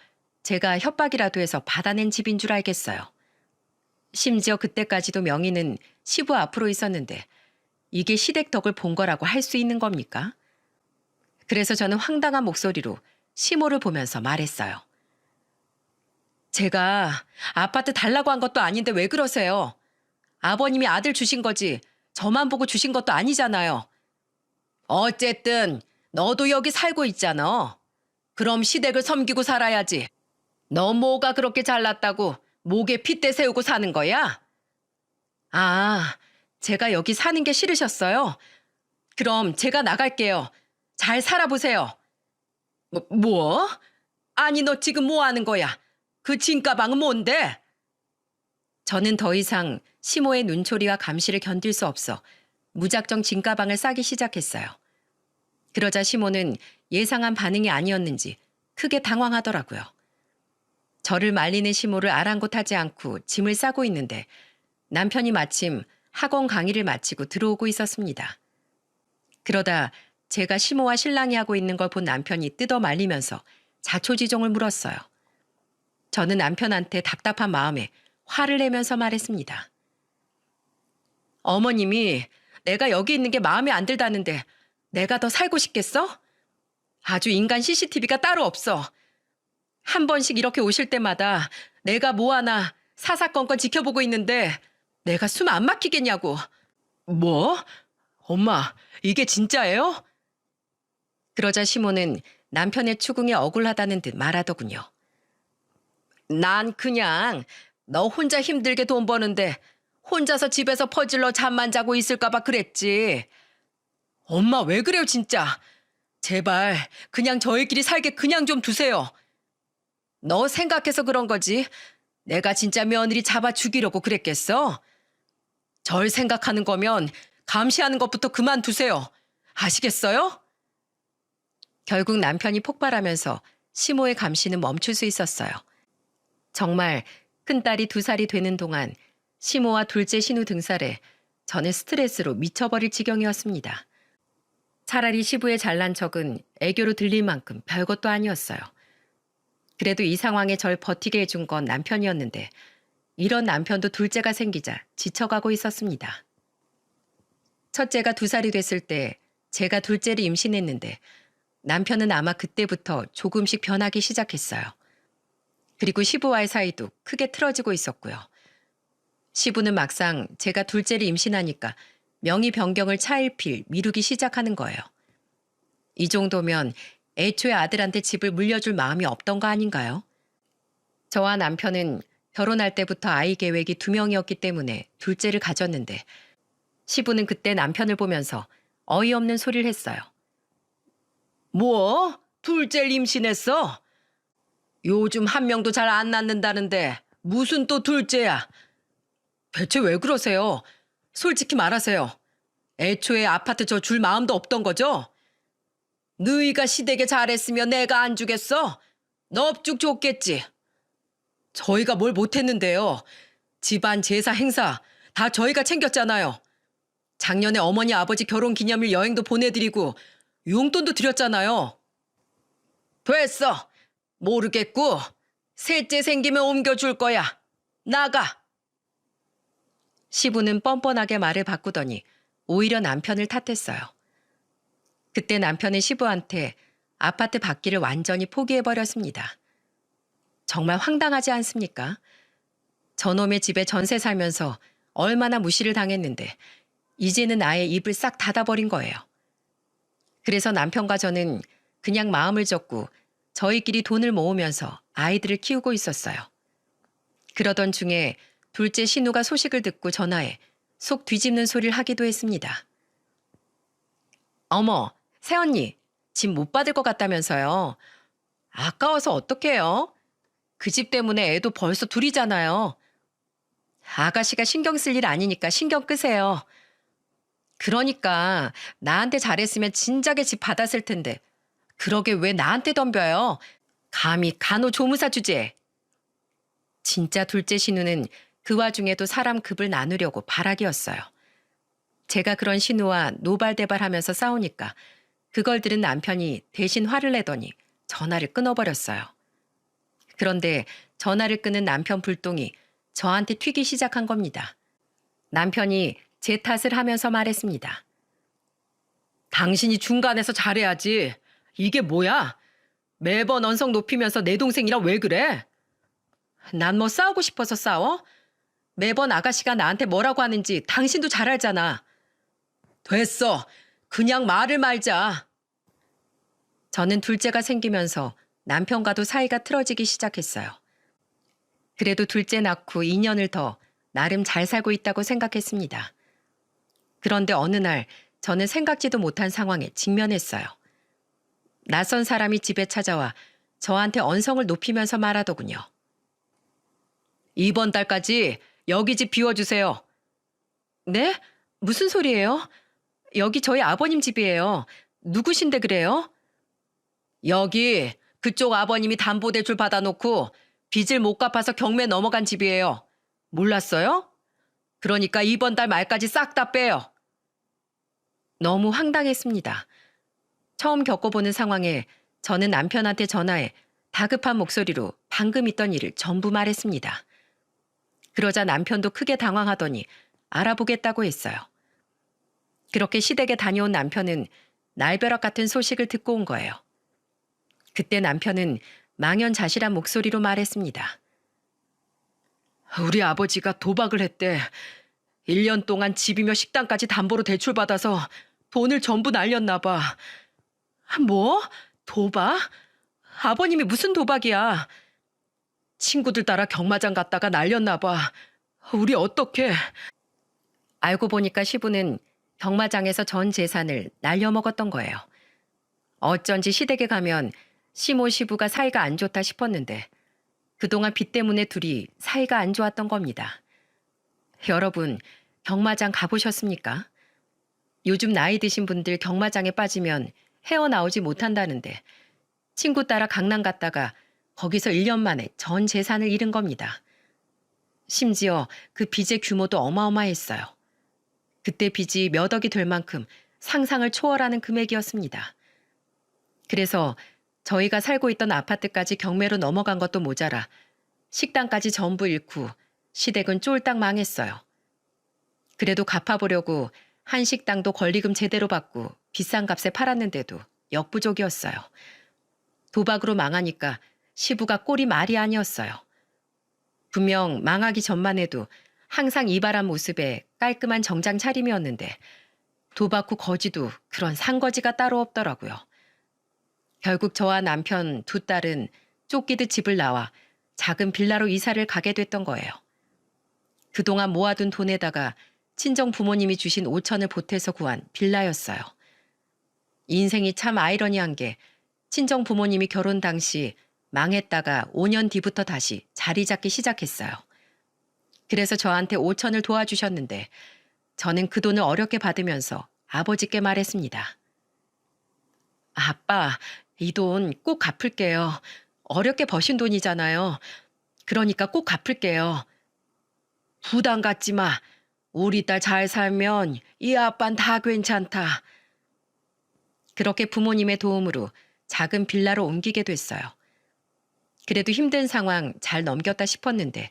제가 협박이라도 해서 받아낸 집인 줄 알겠어요. 심지어 그때까지도 명의는 시부 앞으로 있었는데 이게 시댁 덕을 본 거라고 할 수 있는 겁니까? 그래서 저는 황당한 목소리로 시모를 보면서 말했어요. 제가 아파트 달라고 한 것도 아닌데 왜 그러세요? 아버님이 아들 주신 거지 저만 보고 주신 것도 아니잖아요. 어쨌든 너도 여기 살고 있잖아. 그럼 시댁을 섬기고 살아야지. 너 뭐가 그렇게 잘났다고 목에 핏대 세우고 사는 거야? 아, 제가 여기 사는 게 싫으셨어요? 그럼 제가 나갈게요. 잘 살아보세요. 뭐? 아니 너 지금 뭐 하는 거야? 그 진가방은 뭔데? 저는 더 이상 시모의 눈초리와 감시를 견딜 수 없어 무작정 진가방을 싸기 시작했어요. 그러자 시모는 예상한 반응이 아니었는지 크게 당황하더라고요. 저를 말리는 시모를 아랑곳하지 않고 짐을 싸고 있는데 남편이 마침 학원 강의를 마치고 들어오고 있었습니다. 그러다 제가 시모와 신랑이 하고 있는 걸 본 남편이 뜯어 말리면서 자초지종을 물었어요. 저는 남편한테 답답한 마음에 화를 내면서 말했습니다. 어머님이 내가 여기 있는 게 마음에 안 들다는데 내가 더 살고 싶겠어? 아주 인간 CCTV가 따로 없어. 한 번씩 이렇게 오실 때마다 내가 뭐 하나 사사건건 지켜보고 있는데 내가 숨 안 막히겠냐고. 뭐? 엄마, 이게 진짜예요? 그러자 시모는 남편의 추궁에 억울하다는 듯 말하더군요. 난 그냥 너 혼자 힘들게 돈 버는데 혼자서 집에서 퍼질러 잠만 자고 있을까 봐 그랬지. 엄마 왜 그래요 진짜. 제발 그냥 저희끼리 살게 그냥 좀 두세요. 너 생각해서 그런 거지. 내가 진짜 며느리 잡아 죽이려고 그랬겠어? 절 생각하는 거면 감시하는 것부터 그만두세요. 아시겠어요? 결국 남편이 폭발하면서 시모의 감시는 멈출 수 있었어요. 정말 큰딸이 2살이 되는 동안 시모와 둘째 신우 등살에 저는 스트레스로 미쳐버릴 지경이었습니다. 차라리 시부의 잘난 척은 애교로 들릴 만큼 별것도 아니었어요. 그래도 이 상황에 절 버티게 해준 건 남편이었는데 이런 남편도 둘째가 생기자 지쳐가고 있었습니다. 첫째가 2살이 됐을 때 제가 둘째를 임신했는데 남편은 아마 그때부터 조금씩 변하기 시작했어요. 그리고 시부와의 사이도 크게 틀어지고 있었고요. 시부는 막상 제가 둘째를 임신하니까 명의 변경을 차일피일 미루기 시작하는 거예요. 이 정도면 애초에 아들한테 집을 물려줄 마음이 없던 거 아닌가요? 저와 남편은 결혼할 때부터 아이 계획이 2명이었기 때문에 둘째를 가졌는데 시부는 그때 남편을 보면서 어이없는 소리를 했어요. 뭐? 둘째를 임신했어? 요즘 한 명도 잘 안 낳는다는데 무슨 또 둘째야? 대체 왜 그러세요? 솔직히 말하세요. 애초에 아파트 저 줄 마음도 없던 거죠? 너희가 시댁에 잘했으면 내가 안 주겠어? 넙죽 줬겠지. 저희가 뭘 못했는데요. 집안 제사 행사 다 저희가 챙겼잖아요. 작년에 어머니 아버지 결혼기념일 여행도 보내드리고 용돈도 드렸잖아요. 됐어. 모르겠고 셋째 생기면 옮겨줄 거야. 나가. 시부는 뻔뻔하게 말을 바꾸더니 오히려 남편을 탓했어요. 그때 남편은 시부한테 아파트 받기를 완전히 포기해버렸습니다. 정말 황당하지 않습니까? 저놈의 집에 전세 살면서 얼마나 무시를 당했는데 이제는 아예 입을 싹 닫아버린 거예요. 그래서 남편과 저는 그냥 마음을 접고 저희끼리 돈을 모으면서 아이들을 키우고 있었어요. 그러던 중에 둘째 신우가 소식을 듣고 전화해 속 뒤집는 소리를 하기도 했습니다. 어머, 새언니, 집 못 받을 것 같다면서요. 아까워서 어떡해요? 그 집 때문에 애도 벌써 둘이잖아요. 아가씨가 신경 쓸 일 아니니까 신경 끄세요. 그러니까 나한테 잘했으면 진작에 집 받았을 텐데 그러게 왜 나한테 덤벼요? 감히 간호조무사 주제에. 진짜 둘째 신우는 그 와중에도 사람 급을 나누려고 바락이었어요. 제가 그런 신우와 노발대발하면서 싸우니까 그걸 들은 남편이 대신 화를 내더니 전화를 끊어버렸어요. 그런데 전화를 끊은 남편 불똥이 저한테 튀기 시작한 겁니다. 남편이 제 탓을 하면서 말했습니다. 당신이 중간에서 잘해야지. 이게 뭐야? 매번 언성 높이면서 내 동생이랑 왜 그래? 난 뭐 싸우고 싶어서 싸워? 매번 아가씨가 나한테 뭐라고 하는지 당신도 잘 알잖아. 됐어. 그냥 말을 말자. 저는 둘째가 생기면서 남편과도 사이가 틀어지기 시작했어요. 그래도 둘째 낳고 2년을 더 나름 잘 살고 있다고 생각했습니다. 그런데 어느 날 저는 생각지도 못한 상황에 직면했어요. 낯선 사람이 집에 찾아와 저한테 언성을 높이면서 말하더군요. 이번 달까지 여기 집 비워주세요. 네? 무슨 소리예요? 여기 저희 아버님 집이에요. 누구신데 그래요? 여기 그쪽 아버님이 담보대출 받아놓고 빚을 못 갚아서 경매 넘어간 집이에요. 몰랐어요? 그러니까 이번 달 말까지 싹 다 빼요. 너무 황당했습니다. 처음 겪어보는 상황에 저는 남편한테 전화해 다급한 목소리로 방금 있던 일을 전부 말했습니다. 그러자 남편도 크게 당황하더니 알아보겠다고 했어요. 그렇게 시댁에 다녀온 남편은 날벼락 같은 소식을 듣고 온 거예요. 그때 남편은 망연자실한 목소리로 말했습니다. 우리 아버지가 도박을 했대. 1년 동안 집이며 식당까지 담보로 대출받아서 돈을 전부 날렸나 봐. 뭐? 도박? 아버님이 무슨 도박이야? 친구들 따라 경마장 갔다가 날렸나 봐. 우리 어떡해? 알고 보니까 시부는 경마장에서 전 재산을 날려먹었던 거예요. 어쩐지 시댁에 가면 시모 시부가 사이가 안 좋다 싶었는데 그동안 빚 때문에 둘이 사이가 안 좋았던 겁니다. 여러분, 경마장 가보셨습니까? 요즘 나이 드신 분들 경마장에 빠지면 헤어나오지 못한다는데 친구 따라 강남 갔다가 거기서 1년 만에 전 재산을 잃은 겁니다. 심지어 그 빚의 규모도 어마어마했어요. 그때 빚이 몇 억이 될 만큼 상상을 초월하는 금액이었습니다. 그래서 저희가 살고 있던 아파트까지 경매로 넘어간 것도 모자라 식당까지 전부 잃고 시댁은 쫄딱 망했어요. 그래도 갚아보려고 한식당도 권리금 제대로 받고 비싼 값에 팔았는데도 역부족이었어요. 도박으로 망하니까 시부가 꼴이 말이 아니었어요. 분명 망하기 전만 해도 항상 이발한 모습에 깔끔한 정장 차림이었는데 도박 후 거지도 그런 산거지가 따로 없더라고요. 결국 저와 남편 두 딸은 쫓기듯 집을 나와 작은 빌라로 이사를 가게 됐던 거예요. 그동안 모아둔 돈에다가 친정 부모님이 주신 5천을 보태서 구한 빌라였어요. 인생이 참 아이러니한 게 친정 부모님이 결혼 당시 망했다가 5년 뒤부터 다시 자리 잡기 시작했어요. 그래서 저한테 5천을 도와주셨는데 저는 그 돈을 어렵게 받으면서 아버지께 말했습니다. 아빠, 이 돈 꼭 갚을게요. 어렵게 버신 돈이잖아요. 그러니까 꼭 갚을게요. 부담 갖지 마. 우리 딸 잘 살면 이 아빤 다 괜찮다. 그렇게 부모님의 도움으로 작은 빌라로 옮기게 됐어요. 그래도 힘든 상황 잘 넘겼다 싶었는데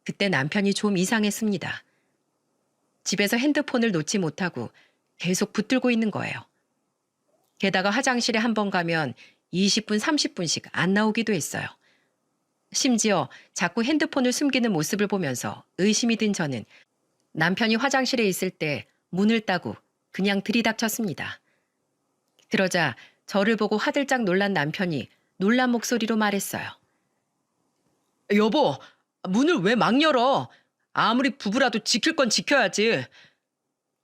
그때 남편이 좀 이상했습니다. 집에서 핸드폰을 놓지 못하고 계속 붙들고 있는 거예요. 게다가 화장실에 한 번 가면 20분, 30분씩 안 나오기도 했어요. 심지어 자꾸 핸드폰을 숨기는 모습을 보면서 의심이 든 저는 남편이 화장실에 있을 때 문을 따고 그냥 들이닥쳤습니다. 그러자 저를 보고 화들짝 놀란 남편이 놀란 목소리로 말했어요. 여보, 문을 왜 막 열어? 아무리 부부라도 지킬 건 지켜야지.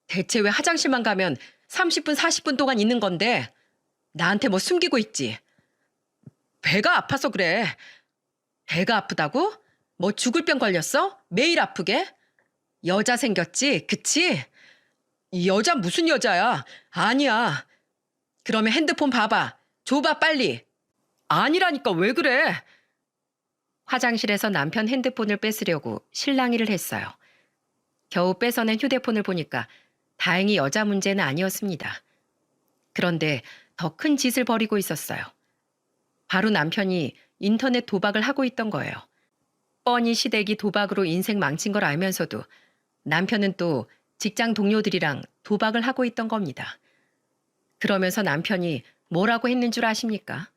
대체 왜 화장실만 가면 30분, 40분 동안 있는 건데 나한테 뭐 숨기고 있지? 배가 아파서 그래. 배가 아프다고? 뭐 죽을 병 걸렸어? 매일 아프게? 여자 생겼지? 그치? 여자 무슨 여자야? 아니야. 그러면 핸드폰 봐봐. 줘봐 빨리. 아니라니까 왜 그래? 화장실에서 남편 핸드폰을 뺏으려고 실랑이를 했어요. 겨우 뺏어낸 휴대폰을 보니까 다행히 여자 문제는 아니었습니다. 그런데 더 큰 짓을 벌이고 있었어요. 바로 남편이 인터넷 도박을 하고 있던 거예요. 뻔히 시댁이 도박으로 인생 망친 걸 알면서도 남편은 또 직장 동료들이랑 도박을 하고 있던 겁니다. 그러면서 남편이 뭐라고 했는 줄 아십니까?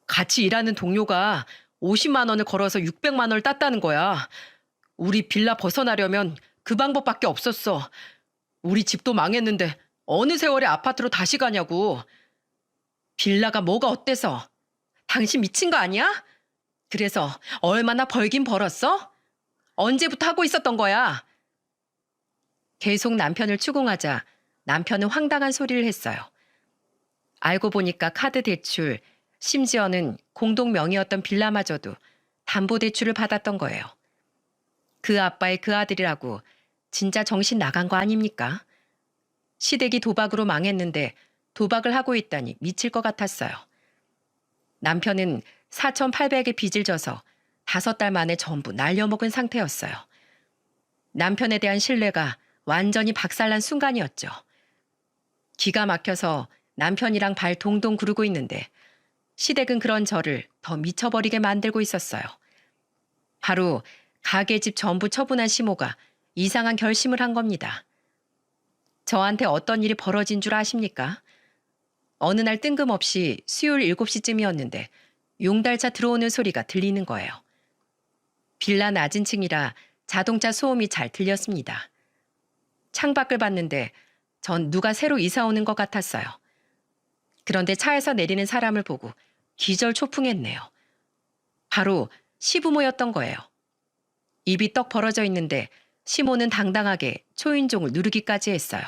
같이 일하는 동료가 50만 원을 걸어서 600만 원을 땄다는 거야. 우리 빌라 벗어나려면 그 방법밖에 없었어. 우리 집도 망했는데 어느 세월에 아파트로 다시 가냐고. 빌라가 뭐가 어때서? 당신 미친 거 아니야? 그래서 얼마나 벌긴 벌었어? 언제부터 하고 있었던 거야? 계속 남편을 추궁하자 남편은 황당한 소리를 했어요. 알고 보니까 카드 대출, 심지어는 공동 명의였던 빌라마저도 담보대출을 받았던 거예요. 그 아빠의 그 아들이라고 진짜 정신 나간 거 아닙니까? 시댁이 도박으로 망했는데 도박을 하고 있다니 미칠 것 같았어요. 남편은 4,800의 빚을 져서 5달 만에 전부 날려먹은 상태였어요. 남편에 대한 신뢰가 완전히 박살난 순간이었죠. 기가 막혀서 남편이랑 발 동동 구르고 있는데 시댁은 그런 저를 더 미쳐버리게 만들고 있었어요. 바로 가게 집 전부 처분한 시모가 이상한 결심을 한 겁니다. 저한테 어떤 일이 벌어진 줄 아십니까? 어느 날 뜬금없이 수요일 7시쯤이었는데 용달차 들어오는 소리가 들리는 거예요. 빌라 낮은 층이라 자동차 소음이 잘 들렸습니다. 창밖을 봤는데 전 누가 새로 이사 오는 것 같았어요. 그런데 차에서 내리는 사람을 보고 기절초풍했네요. 바로 시부모였던 거예요. 입이 떡 벌어져 있는데 시모는 당당하게 초인종을 누르기까지 했어요.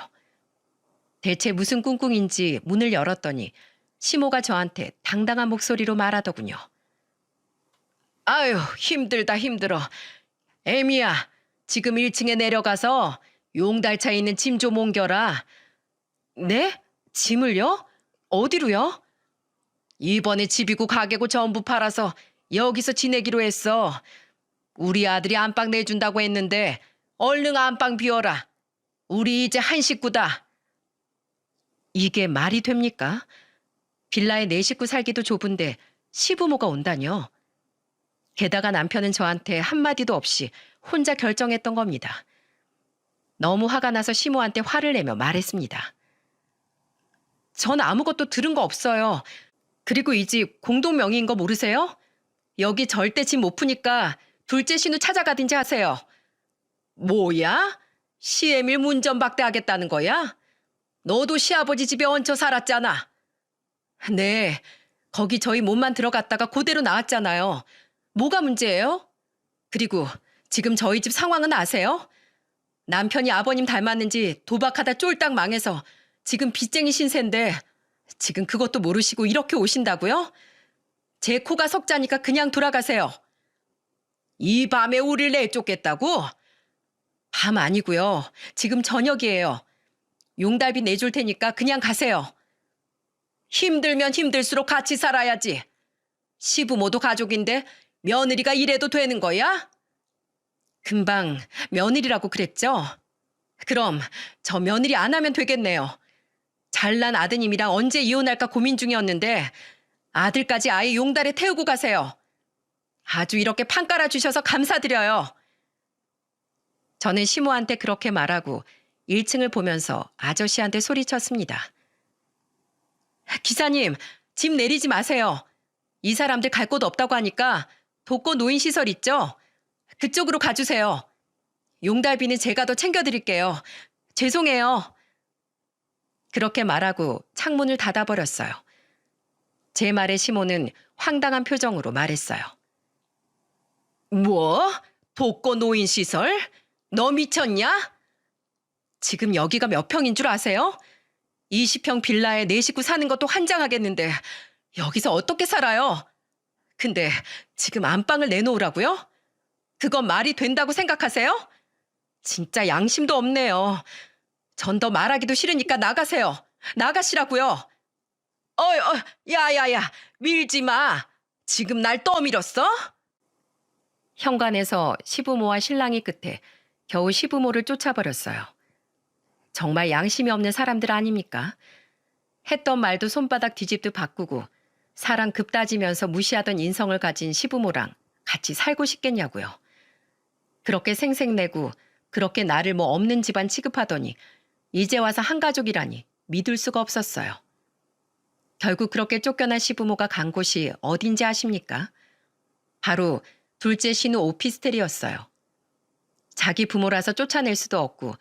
대체 무슨 꿍꿍인지 문을 열었더니 시모가 저한테 당당한 목소리로 말하더군요. 아유, 힘들다 힘들어. 애미야, 지금 1층에 내려가서 용달차에 있는 짐 좀 옮겨라. 네? 짐을요? 어디로요? 이번에 집이고 가게고 전부 팔아서 여기서 지내기로 했어. 우리 아들이 안방 내준다고 했는데 얼른 안방 비워라. 우리 이제 한 식구다. 이게 말이 됩니까? 빌라에 4식구 살기도 좁은데 시부모가 온다뇨. 게다가 남편은 저한테 한마디도 없이 혼자 결정했던 겁니다. 너무 화가 나서 시모한테 화를 내며 말했습니다. 전 아무것도 들은 거 없어요. 그리고 이 집 공동 명의인 거 모르세요? 여기 절대 집 못 푸니까 둘째 신우 찾아가든지 하세요. 뭐야? 시애밀 문전박대하겠다는 거야? 너도 시아버지 집에 얹혀 살았잖아. 네, 거기 저희 몸만 들어갔다가 그대로 나왔잖아요. 뭐가 문제예요? 그리고 지금 저희 집 상황은 아세요? 남편이 아버님 닮았는지 도박하다 쫄딱 망해서 지금 빚쟁이 신세인데 지금 그것도 모르시고 이렇게 오신다고요? 제 코가 석자니까 그냥 돌아가세요. 이 밤에 우릴 내쫓겠다고? 밤 아니고요. 지금 저녁이에요. 용달비 내줄 테니까 그냥 가세요. 힘들면 힘들수록 같이 살아야지. 시부모도 가족인데 며느리가 이래도 되는 거야? 금방 며느리라고 그랬죠? 그럼 저 며느리 안 하면 되겠네요. 잘난 아드님이랑 언제 이혼할까 고민 중이었는데 아들까지 아예 용달에 태우고 가세요. 아주 이렇게 판 깔아주셔서 감사드려요. 저는 시모한테 그렇게 말하고 1층을 보면서 아저씨한테 소리쳤습니다. 기사님, 집 내리지 마세요. 이 사람들 갈 곳 없다고 하니까 독거 노인시설 있죠? 그쪽으로 가주세요. 용달비는 제가 더 챙겨드릴게요. 죄송해요. 그렇게 말하고 창문을 닫아버렸어요. 제 말에 시모는 황당한 표정으로 말했어요. 뭐? 독거 노인시설? 너 미쳤냐? 지금 여기가 몇 평인 줄 아세요? 20평 빌라에 4식구 사는 것도 환장하겠는데 여기서 어떻게 살아요? 근데 지금 안방을 내놓으라고요? 그건 말이 된다고 생각하세요? 진짜 양심도 없네요. 전 더 말하기도 싫으니까 나가세요. 나가시라고요. 야야야, 밀지 마. 지금 날 떠밀었어? 현관에서 시부모와 신랑이 끝에 겨우 시부모를 쫓아버렸어요. 정말 양심이 없는 사람들 아닙니까? 했던 말도 손바닥 뒤집듯 바꾸고 사랑 급 따지면서 무시하던 인성을 가진 시부모랑 같이 살고 싶겠냐고요. 그렇게 생색내고 그렇게 나를 뭐 없는 집안 취급하더니 이제 와서 한 가족이라니 믿을 수가 없었어요. 결국 그렇게 쫓겨난 시부모가 간 곳이 어딘지 아십니까? 바로 둘째 신우 오피스텔이었어요. 자기 부모라서 쫓아낼 수도 없고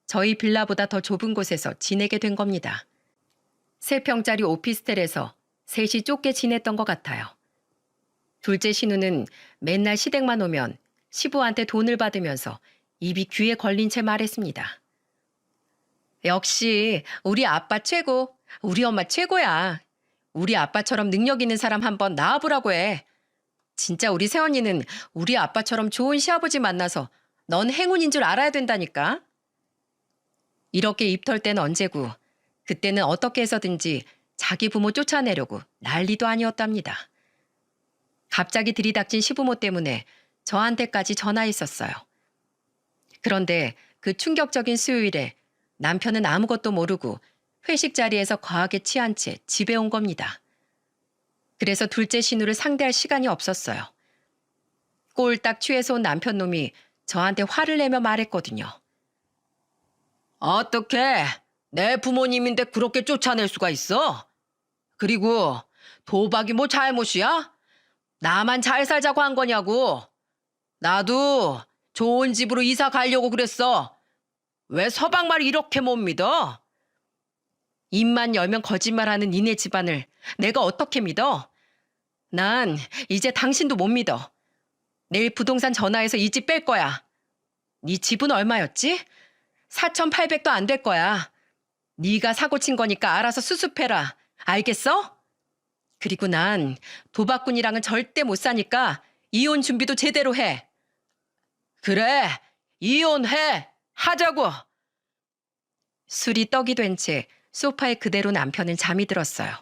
저희 빌라보다 더 좁은 곳에서 지내게 된 겁니다. 3평짜리 오피스텔에서 셋이 좁게 지냈던 것 같아요. 둘째 신우는 맨날 시댁만 오면 시부한테 돈을 받으면서 입이 귀에 걸린 채 말했습니다. 역시 우리 아빠 최고, 우리 엄마 최고야. 우리 아빠처럼 능력 있는 사람 한번 낳아보라고 해. 진짜 우리 새언니는 우리 아빠처럼 좋은 시아버지 만나서 넌 행운인 줄 알아야 된다니까. 이렇게 입털 땐 언제고 그때는 어떻게 해서든지 자기 부모 쫓아내려고 난리도 아니었답니다. 갑자기 들이닥친 시부모 때문에 저한테까지 전화했었어요. 그런데 그 충격적인 수요일에 남편은 아무것도 모르고 회식 자리에서 과하게 취한 채 집에 온 겁니다. 그래서 둘째 신우를 상대할 시간이 없었어요. 꼴딱 취해서 온 남편 놈이 저한테 화를 내며 말했거든요. 어떻게 내 부모님인데 그렇게 쫓아낼 수가 있어? 그리고 도박이 뭐 잘못이야? 나만 잘 살자고 한 거냐고. 나도 좋은 집으로 이사 가려고 그랬어. 왜 서방말 이렇게 못 믿어? 입만 열면 거짓말하는 니네 집안을 내가 어떻게 믿어? 난 이제 당신도 못 믿어. 내일 부동산 전화해서 이 집 뺄 거야. 네 집은 얼마였지? 4,800도 안 될 거야. 네가 사고 친 거니까 알아서 수습해라. 알겠어? 그리고 난 도박꾼이랑은 절대 못 사니까 이혼 준비도 제대로 해. 그래, 이혼해. 하자고. 술이 떡이 된 채 소파에 그대로 남편은 잠이 들었어요.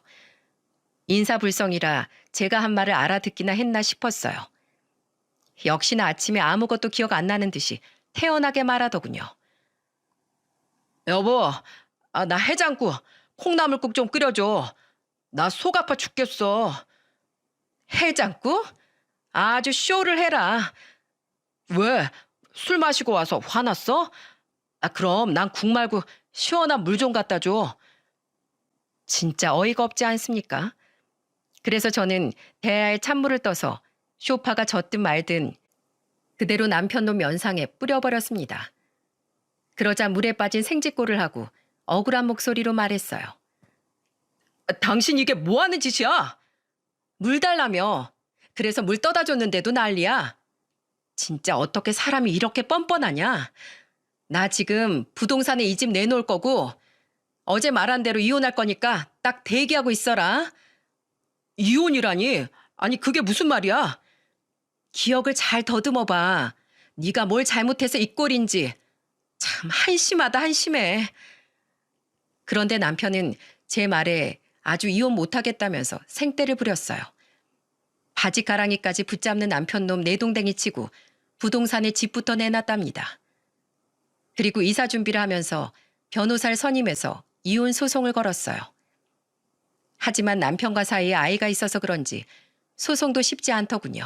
인사불성이라 제가 한 말을 알아듣기나 했나 싶었어요. 역시나 아침에 아무것도 기억 안 나는 듯이 태연하게 말하더군요. 여보, 나 해장국, 콩나물국 좀 끓여줘. 나 속 아파 죽겠어. 해장국? 아주 쇼를 해라. 왜? 술 마시고 와서 화났어? 그럼 난 국 말고 시원한 물 좀 갖다 줘. 진짜 어이가 없지 않습니까? 그래서 저는 대야에 찬물을 떠서 쇼파가 젖든 말든 그대로 남편 놈 면상에 뿌려버렸습니다. 그러자 물에 빠진 생쥐꼴을 하고 억울한 목소리로 말했어요. 당신 이게 뭐 하는 짓이야? 물 달라며. 그래서 물 떠다 줬는데도 난리야. 진짜 어떻게 사람이 이렇게 뻔뻔하냐? 나 지금 부동산에 이 집 내놓을 거고 어제 말한 대로 이혼할 거니까 딱 대기하고 있어라. 이혼이라니? 아니 그게 무슨 말이야? 기억을 잘 더듬어 봐. 네가 뭘 잘못해서 이 꼴인지. 참 한심하다 한심해. 그런데 남편은 제 말에 아주 이혼 못하겠다면서 생떼를 부렸어요. 바지 가랑이까지 붙잡는 남편 놈 내동댕이 치고 부동산에 집부터 내놨답니다. 그리고 이사 준비를 하면서 변호사를 선임해서 이혼 소송을 걸었어요. 하지만 남편과 사이에 아이가 있어서 그런지 소송도 쉽지 않더군요.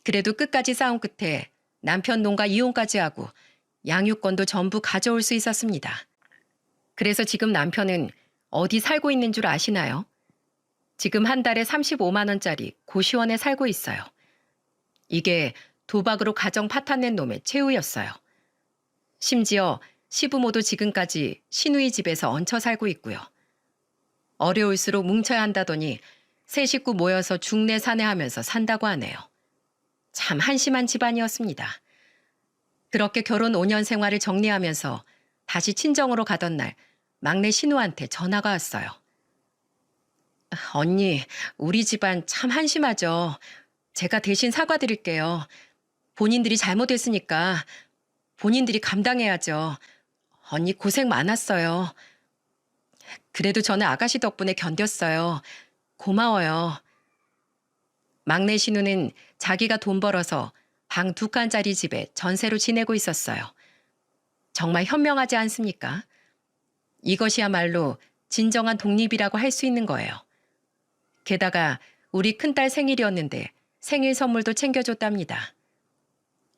그래도 끝까지 싸운 끝에 남편 놈과 이혼까지 하고 양육권도 전부 가져올 수 있었습니다. 그래서 지금 남편은 어디 살고 있는 줄 아시나요? 지금 한 달에 35만 원짜리 고시원에 살고 있어요. 이게 도박으로 가정 파탄낸 놈의 최후였어요. 심지어 시부모도 지금까지 시누이 집에서 얹혀 살고 있고요. 어려울수록 뭉쳐야 한다더니 세 식구 모여서 중내 사내하면서 산다고 하네요. 참 한심한 집안이었습니다. 그렇게 결혼 5년 생활을 정리하면서 다시 친정으로 가던 날 막내 신우한테 전화가 왔어요. 언니, 우리 집안 참 한심하죠. 제가 대신 사과드릴게요. 본인들이 잘못했으니까 본인들이 감당해야죠. 언니 고생 많았어요. 그래도 저는 아가씨 덕분에 견뎠어요. 고마워요. 막내 신우는 자기가 돈 벌어서 방 2칸짜리 집에 전세로 지내고 있었어요. 정말 현명하지 않습니까? 이것이야말로 진정한 독립이라고 할 수 있는 거예요. 게다가 우리 큰딸 생일이었는데 생일 선물도 챙겨줬답니다.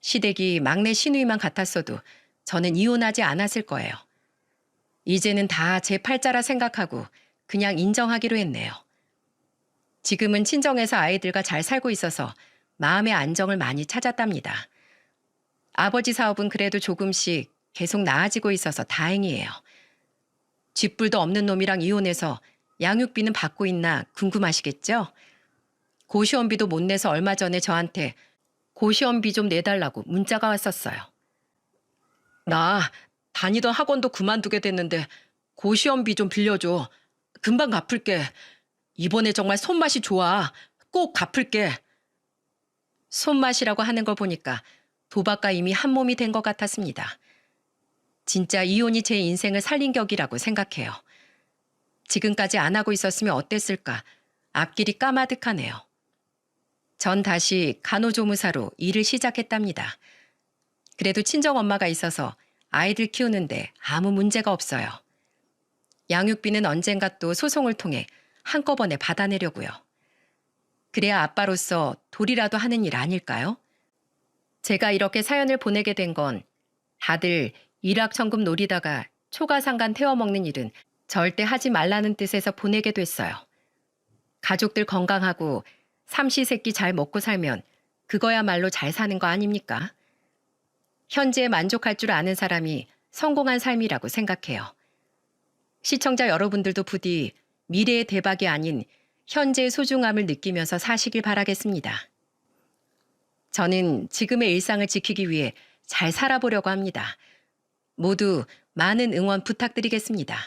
시댁이 막내 시누이만 같았어도 저는 이혼하지 않았을 거예요. 이제는 다 제 팔자라 생각하고 그냥 인정하기로 했네요. 지금은 친정에서 아이들과 잘 살고 있어서 마음의 안정을 많이 찾았답니다. 아버지 사업은 그래도 조금씩 계속 나아지고 있어서 다행이에요. 쥐뿔도 없는 놈이랑 이혼해서 양육비는 받고 있나 궁금하시겠죠? 고시원비도 못 내서 얼마 전에 저한테 고시원비 좀 내달라고 문자가 왔었어요. 나 다니던 학원도 그만두게 됐는데 고시원비 좀 빌려줘. 금방 갚을게. 이번에 정말 손맛이 좋아. 꼭 갚을게. 손맛이라고 하는 걸 보니까 도박과 이미 한 몸이 된 것 같았습니다. 진짜 이혼이 제 인생을 살린 격이라고 생각해요. 지금까지 안 하고 있었으면 어땠을까 앞길이 까마득하네요. 전 다시 간호조무사로 일을 시작했답니다. 그래도 친정엄마가 있어서 아이들 키우는데 아무 문제가 없어요. 양육비는 언젠가 또 소송을 통해 한꺼번에 받아내려고요. 그래야 아빠로서 도리라도 하는 일 아닐까요? 제가 이렇게 사연을 보내게 된 건 다들 일확천금 노리다가 초가상간 태워먹는 일은 절대 하지 말라는 뜻에서 보내게 됐어요. 가족들 건강하고 삼시세끼 잘 먹고 살면 그거야말로 잘 사는 거 아닙니까? 현재에 만족할 줄 아는 사람이 성공한 삶이라고 생각해요. 시청자 여러분들도 부디 미래의 대박이 아닌 현재의 소중함을 느끼면서 사시길 바라겠습니다. 저는 지금의 일상을 지키기 위해 잘 살아보려고 합니다. 모두 많은 응원 부탁드리겠습니다.